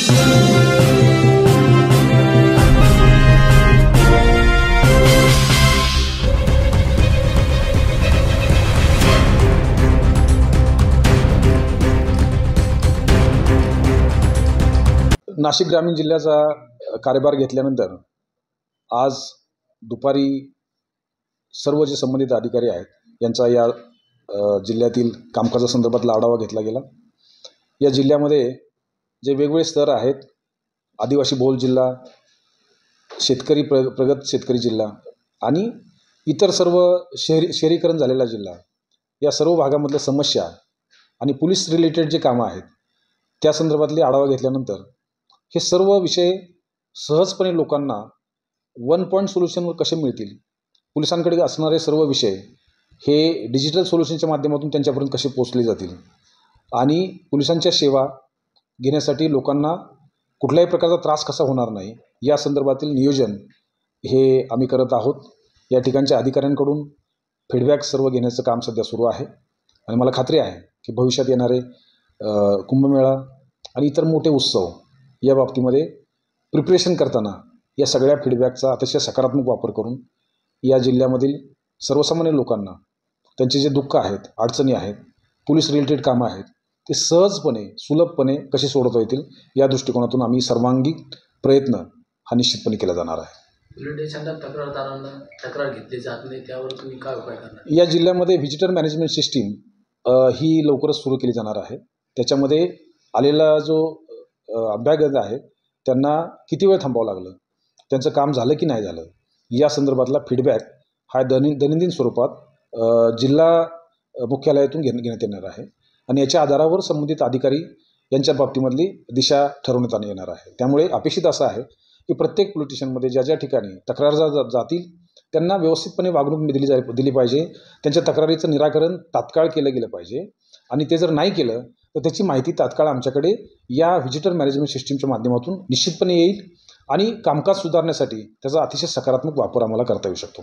नाशिक ग्रामीण जिल्ह्याचा कार्यभार घेतल्यानंतर आज दुपारी सर्व जे संबंधित अधिकारी आहेत यांचा या जिल्ह्यातील कामकाजासंदर्भातला आढावा घेतला गेला। या जिल्ह्यामध्ये जे वेगवेगळे स्तर आहेत, आदिवासी बहुल जिल्हा, शेतकरी प्रगत शेतकरी जिल्हा आणि इतर सर्व शहरीकरण झालेला जिल्हा, या सर्व भागामधल्या समस्या आणि पोलीस रिलेटेड जे कामं आहेत त्या संदर्भातले आढावा घेतल्यानंतर हे सर्व विषय सहजपणे लोकांना वन पॉईंट सोल्युशनवर कसे मिळतील, पोलिसांकडे असणारे सर्व विषय हे डिजिटल सोल्युशनच्या माध्यमातून त्यांच्यापर्यंत कसे पोहोचले जातील आणि पोलिसांच्या सेवा घेण्यासाठी लोकांना कुठल्याही प्रकारचा त्रास कसा होणार नाही या संदर्भातील नियोजन हे आम्ही करत आहोत। या ठिकाणच्या अधिकाऱ्यांकडून फीडबॅक सर्व घेण्याचं काम सध्या सुरू आहे आणि मला खात्री आहे की भविष्यात येणारे कुंभमेळा आणि इतर मोठे उत्सव या बाबतीमध्ये प्रिपरेशन करताना या सगळ्या फीडबॅकचा अतिशय सकारात्मक वापर करून या जिल्ह्यामधील सर्वसामान्य लोकांना त्यांचे जे दुःख आहेत, अडचणी आहेत, पोलीस रिलेटेड कामं आहेत ते सहजपणे सुलभपणे कसे सोडवता येतील या दृष्टिकोनातून आम्ही सर्वांगीण प्रयत्न हा निश्चितपणे केला जाणार आहे। तक्रारदारांना तक्रार घेतली जात नाही, त्यावर तुम्ही काय उपाय करणार? या जिल्ह्यामध्ये व्हिजिटर मॅनेजमेंट सिस्टीम ही लवकरच सुरू केली जाणार आहे। त्याच्यामध्ये आलेला जो अभ्यागत आहे त्यांना किती वेळ थांबावं लागलं, त्यांचं काम झालं की नाही झालं या संदर्भातला फीडबॅक हा दैनंदिन स्वरूपात जिल्हा मुख्यालयातून घेण्यात येणार आहे आणि याच्या आधारावर संबंधित अधिकारी यांच्या बाबतीमधली दिशा ठरवण्यात येणार आहे। त्यामुळे अपेक्षित असं आहे की प्रत्येक पोलीस स्टेशनमध्ये ज्या ठिकाणी तक्रारदार जातील त्यांना व्यवस्थितपणे वागणूक दिली पाहिजे, त्यांच्या तक्रारीचं निराकरण तात्काळ केलं गेलं पाहिजे आणि ते जर नाही केलं तर त्याची माहिती तात्काळ आमच्याकडे या व्हिजिटर मॅनेजमेंट सिस्टीमच्या माध्यमातून निश्चितपणे येईल आणि कामकाज सुधारण्यासाठी त्याचा अतिशय सकारात्मक वापर आम्हाला करता येऊ शकतो।